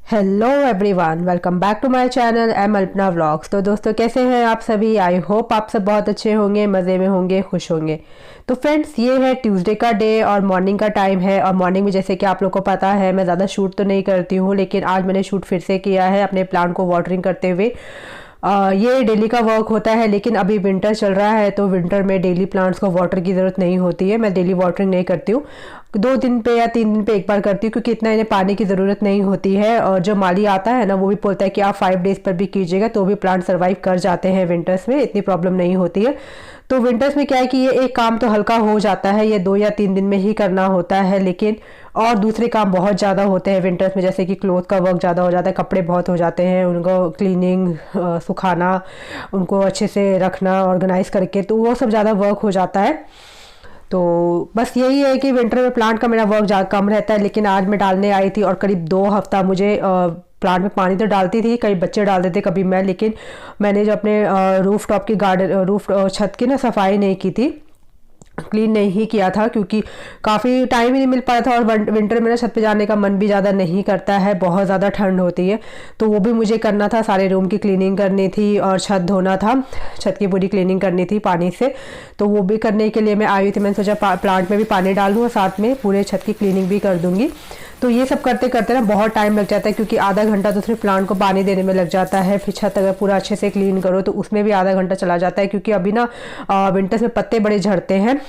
Hello everyone, welcome back to my channel M Alpana vlogs. तो दोस्तों, कैसे हैं आप सभी? आई होप आप सब बहुत अच्छे होंगे, मज़े में होंगे, खुश होंगे। तो फ्रेंड्स, ये है ट्यूसडे का डे और मॉर्निंग का टाइम है। और मॉर्निंग में जैसे कि आप लोग को पता है, मैं ज़्यादा शूट तो नहीं करती हूँ, लेकिन आज मैंने शूट फिर से किया है अपने प्लांट को वाटरिंग करते हुए। ये डेली का वर्क होता है, लेकिन अभी विंटर चल रहा है तो विंटर में डेली प्लांट्स को वाटर की ज़रूरत नहीं होती है। मैं डेली वाटरिंग नहीं करती हूँ, 2 दिन पे या 3 दिन पे एक बार करती हूँ, क्योंकि इतना इन्हें पानी की ज़रूरत नहीं होती है। और जो माली आता है ना, वो भी बोलता है कि आप 5 डेज़ पर भी कीजिएगा तो भी प्लांट सर्वाइव कर जाते हैं। विंटर्स में इतनी प्रॉब्लम नहीं होती है। तो विंटर्स में क्या है कि ये एक काम तो हल्का हो जाता है, ये 2 या 3 दिन में ही करना होता है, लेकिन और दूसरे काम बहुत ज़्यादा होते हैं विंटर्स में। जैसे कि क्लोथ का वर्क ज़्यादा हो जाता है, कपड़े बहुत हो जाते हैं, उनको क्लीनिंग, सुखाना, उनको अच्छे से रखना ऑर्गेनाइज करके, तो वो सब ज़्यादा वर्क हो जाता है। तो बस यही है कि विंटर में प्लांट का मेरा वर्क ज़्यादा कम रहता है। लेकिन आज मैं डालने आई थी और करीब 2 हफ्ता मुझे प्लांट में पानी तो डालती थी, कभी बच्चे डाल देते कभी मैं, लेकिन मैंने जो अपने रूफ टॉप की गार्डन रूफ छत की ना सफाई नहीं की थी, क्लीन नहीं किया था, क्योंकि काफ़ी टाइम ही नहीं मिल पाया था। और विंटर में ना छत पे जाने का मन भी ज़्यादा नहीं करता है, बहुत ज़्यादा ठंड होती है। तो वो भी मुझे करना था, सारे रूम की क्लीनिंग करनी थी और छत धोना था, छत की पूरी क्लीनिंग करनी थी पानी से। तो वो भी करने के लिए मैं आई हुई थी। मैंने सोचा प्लांट में भी पानी डाल दूँ और साथ में पूरे छत की क्लीनिंग भी कर दूँगी। तो ये सब करते करते ना बहुत टाइम लग जाता है, क्योंकि आधा घंटा तो सिर्फ प्लांट को पानी देने में लग जाता है। फिर छत अगर पूरा अच्छे से क्लीन करो तो उसमें भी आधा घंटा चला जाता है, क्योंकि अभी ना विंटर्स में पत्ते बड़े झड़ते हैं,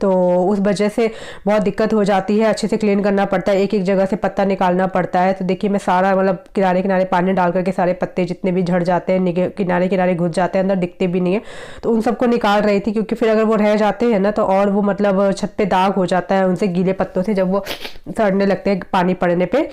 तो उस वजह से बहुत दिक्कत हो जाती है। अच्छे से क्लीन करना पड़ता है, एक एक जगह से पत्ता निकालना पड़ता है। तो देखिए, मैं सारा मतलब किनारे किनारे पानी डाल करके सारे पत्ते जितने भी झड़ जाते हैं, किनारे किनारे घुस जाते हैं, अंदर दिखते भी नहीं है, तो उन सबको निकाल रही थी। क्योंकि फिर अगर वो रह जाते हैं ना, तो और वो मतलब छत पे दाग हो जाता है उनसे, गीले पत्तों से, जब वो सड़ने लगते हैं पानी पड़ने पे।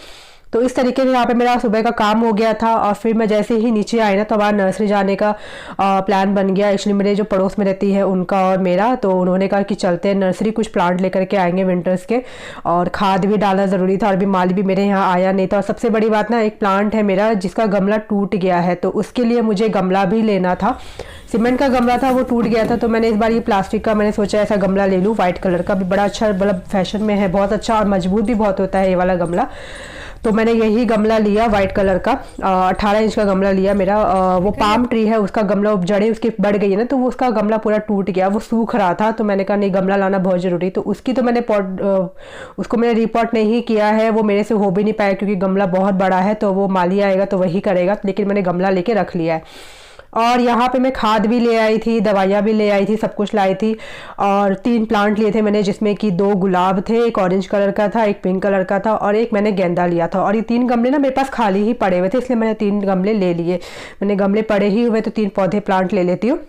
तो इस तरीके से यहाँ पे मेरा सुबह का काम हो गया था। और फिर मैं जैसे ही नीचे आई ना, तो हमारा नर्सरी जाने का प्लान बन गया। एक्चुअली मेरे जो पड़ोस में रहती है उनका और मेरा, तो उन्होंने कहा कि चलते हैं नर्सरी, कुछ प्लांट लेकर के आएंगे विंटर्स के, और खाद भी डालना ज़रूरी था। और भी माली भी मेरे यहाँ आया नहीं था। और सबसे बड़ी बात ना, एक प्लांट है मेरा जिसका गमला टूट गया है, तो उसके लिए मुझे गमला भी लेना था। सीमेंट का गमला था, वो टूट गया था, तो मैंने इस बार ये प्लास्टिक का, मैंने सोचा ऐसा गमला ले लूँ, व्हाइट कलर का भी, बड़ा अच्छा, मतलब फैशन में है, बहुत अच्छा और मजबूत भी बहुत होता है ये वाला गमला। तो मैंने यही गमला लिया, वाइट कलर का, 18 इंच का गमला लिया मेरा। वो पाम ट्री है, उसका गमला, जड़ें उसकी बढ़ गई है ना, तो वो उसका गमला पूरा टूट गया, वो सूख रहा था। तो मैंने कहा नहीं, गमला लाना बहुत ज़रूरी। तो उसकी तो मैंने उसको मैंने रिपोर्ट नहीं किया है, वो मेरे से हो भी नहीं पाया, क्योंकि गमला बहुत बड़ा है, तो वो माली आएगा तो वही करेगा। लेकिन मैंने गमला लेके रख लिया है। और यहाँ पे मैं खाद भी ले आई थी, दवाइयाँ भी ले आई थी, सब कुछ लाई थी। और 3 प्लांट लिए थे मैंने, जिसमें कि 2 गुलाब थे, एक ऑरेंज कलर का था, एक पिंक कलर का था, और एक मैंने गेंदा लिया था। और ये 3 गमले ना मेरे पास खाली ही पड़े हुए थे, इसलिए मैंने 3 गमले ले लिए। मैंने गमले पड़े ही हुए तो 3 पौधे प्लांट ले लेती हूँ।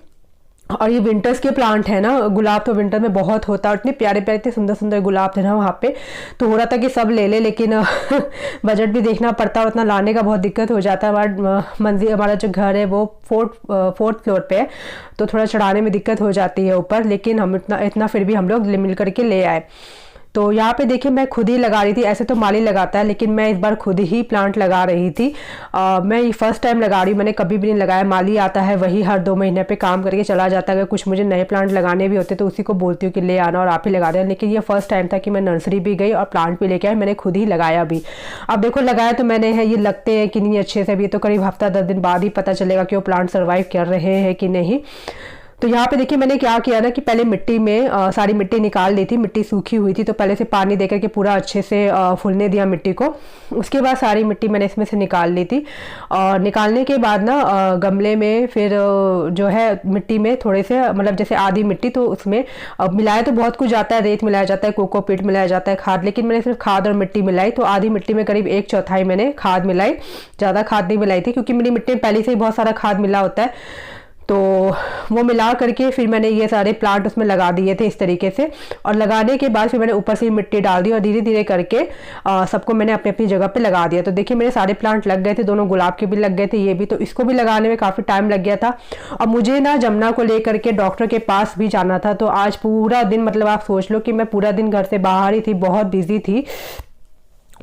और ये विंटर्स के प्लांट है ना, गुलाब तो विंटर में बहुत होता है, और इतने प्यारे प्यारे इतने सुंदर सुंदर गुलाब थे ना वहाँ पे। तो हो रहा था कि सब ले ले, लेकिन बजट भी देखना पड़ता है, उतना लाने का बहुत दिक्कत हो जाता है। हमारा जो घर है वो 4th फ्लोर पे है, तो थोड़ा चढ़ाने में दिक्कत हो जाती है ऊपर, लेकिन हम इतना फिर भी हम लोग मिल करके ले आए। तो यहाँ पे देखिए, मैं खुद ही लगा रही थी, ऐसे तो माली लगाता है, लेकिन मैं इस बार खुद ही प्लांट लगा रही थी। मैं ये फर्स्ट टाइम लगा रही हूँ, मैंने कभी भी नहीं लगाया। माली आता है, वही हर 2 महीने पे काम करके चला जाता है। अगर कुछ मुझे नए प्लांट लगाने भी होते तो उसी को बोलती हूँ कि ले आना और आप ही लगा देना। लेकिन ये फर्स्ट टाइम था कि मैं नर्सरी भी गई और प्लांट भी लेके आई, मैंने खुद ही लगाया भी। अब देखो, लगाया तो मैंने है, ये लगते हैं कि नहीं अच्छे से, अभी तो करीब हफ्ता 10 दिन बाद ही पता चलेगा कि वो प्लांट सर्वाइव कर रहे हैं कि नहीं। तो यहाँ पे देखिए, मैंने क्या किया ना कि पहले मिट्टी में सारी मिट्टी निकाल ली थी, मिट्टी सूखी हुई थी, तो पहले से पानी देकर के पूरा अच्छे से फूलने दिया मिट्टी को। उसके बाद सारी मिट्टी मैंने इसमें से निकाल ली थी। और निकालने के बाद ना गमले में फिर जो है मिट्टी में थोड़े से, मतलब जैसे आधी मिट्टी, तो उसमें मिलाया तो बहुत कुछ जाता है, रेत मिलाया जाता है, कोकोपीट मिलाया जाता है, खाद, लेकिन मैंने सिर्फ खाद और मिट्टी मिलाई। तो आधी मिट्टी में करीब 1/4 मैंने खाद मिलाई, ज़्यादा खाद नहीं मिलाई थी, क्योंकि मेरी मिट्टी में पहले से ही बहुत सारा खाद मिला होता है। तो वो मिला करके फिर मैंने ये सारे प्लांट उसमें लगा दिए थे इस तरीके से। और लगाने के बाद फिर मैंने ऊपर से मिट्टी डाल दी, और धीरे धीरे करके सबको मैंने अपनी अपनी जगह पे लगा दिया। तो देखिए, मेरे सारे प्लांट लग गए थे, दोनों गुलाब के भी लग गए थे, ये भी। तो इसको भी लगाने में काफ़ी टाइम लग गया था। और मुझे ना जमुना को लेकर के डॉक्टर के पास भी जाना था, तो आज पूरा दिन, मतलब आप सोच लो कि मैं पूरा दिन घर से बाहर ही थी, बहुत बिजी थी।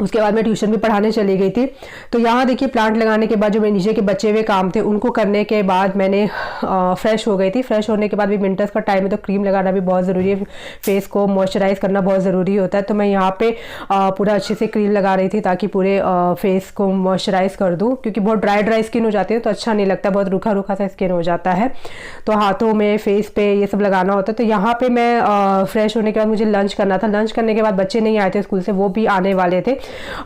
उसके बाद मैं ट्यूशन भी पढ़ाने चली गई थी। तो यहाँ देखिए प्लांट लगाने के बाद जो मेरे नीचे के बचे हुए काम थे उनको करने के बाद मैंने फ्रेश हो गई थी। फ्रेश होने के बाद भी विंटर्स का टाइम है तो क्रीम लगाना भी बहुत ज़रूरी है, फेस को मॉइस्चराइज करना बहुत ज़रूरी होता है। तो मैं यहाँ पे पूरा अच्छे से क्रीम लगा रही थी ताकि पूरे फेस को मॉइस्चराइज कर दूँ, क्योंकि बहुत ड्राई स्किन हो जाती है तो अच्छा नहीं लगता, बहुत रूखा रूखा सा स्किन हो जाता है। तो हाथों में, फेस पे ये सब लगाना होता है। तो यहाँ पे मैं फ्रेश होने के बाद मुझे लंच करना था। लंच करने के बाद बच्चे नहीं आए थे स्कूल से, वो भी आने वाले थे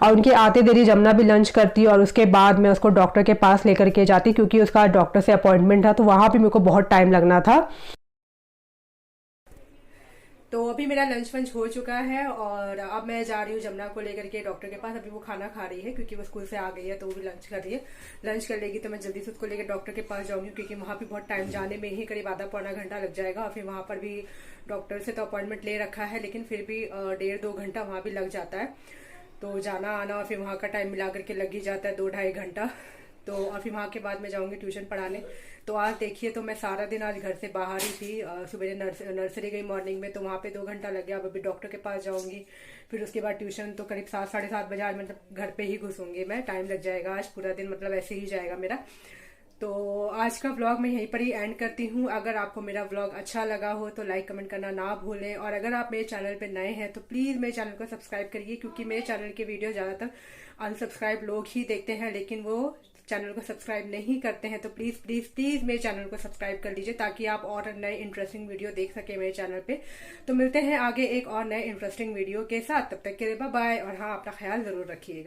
और उनके आते देरी जमुना भी लंच करती और उसके बाद मैं उसको डॉक्टर के पास लेकर के जाती, क्योंकि उसका डॉक्टर से अपॉइंटमेंट था तो वहाँ भी मेरे को बहुत टाइम लगना था। तो अभी मेरा लंच वंच हो चुका है और अब मैं जा रही हूँ जमुना को लेकर के डॉक्टर के पास। अभी वो खाना खा रही है क्योंकि वो स्कूल से आ गई है तो वो भी लंच कर रही है। लंच कर लेगी तो मैं जल्दी से उसको लेकर डॉक्टर के पास जाऊंगी, क्योंकि वहाँ भी बहुत टाइम, जाने में ही करीब आधा पौना घंटा लग जाएगा। और फिर वहाँ पर भी डॉक्टर से तो अपॉइंटमेंट ले रखा है, लेकिन फिर भी 1.5-2 घंटा वहाँ भी लग जाता है। तो जाना आना और फिर वहाँ का टाइम मिला करके लग ही जाता है 2-2.5 घंटा। तो और फिर वहाँ के बाद मैं जाऊँगी ट्यूशन पढ़ाने। तो आज देखिए, तो मैं सारा दिन आज घर से बाहर ही थी। सुबह नर्सरी गई मॉर्निंग में तो वहाँ पे 2 घंटा लग गया। अब अभी डॉक्टर के पास जाऊँगी, फिर उसके बाद ट्यूशन। तो करीब 7-7:30 बजे आज मतलब घर पे ही घुसूंगी मैं। टाइम लग जाएगा आज, पूरा दिन मतलब ऐसे ही जाएगा मेरा। तो आज का व्लॉग मैं यहीं पर ही एंड करती हूँ। अगर आपको मेरा व्लॉग अच्छा लगा हो तो लाइक कमेंट करना ना भूलें, और अगर आप मेरे चैनल पे नए हैं तो प्लीज़ मेरे चैनल को सब्सक्राइब करिए, क्योंकि मेरे चैनल के वीडियो ज़्यादातर अनसब्सक्राइब लोग ही देखते हैं, लेकिन वो चैनल को सब्सक्राइब नहीं करते हैं। तो प्लीज़ प्लीज़ प्लीज़ मेरे चैनल को सब्सक्राइब कर लीजिए ताकि आप और नए इंटरेस्टिंग वीडियो देख सके मेरे चैनल पे। तो मिलते हैं आगे एक और नए इंटरेस्टिंग वीडियो के साथ, तब तक के लिए बाय बाय। और हाँ, अपना ख्याल ज़रूर रखिएगा।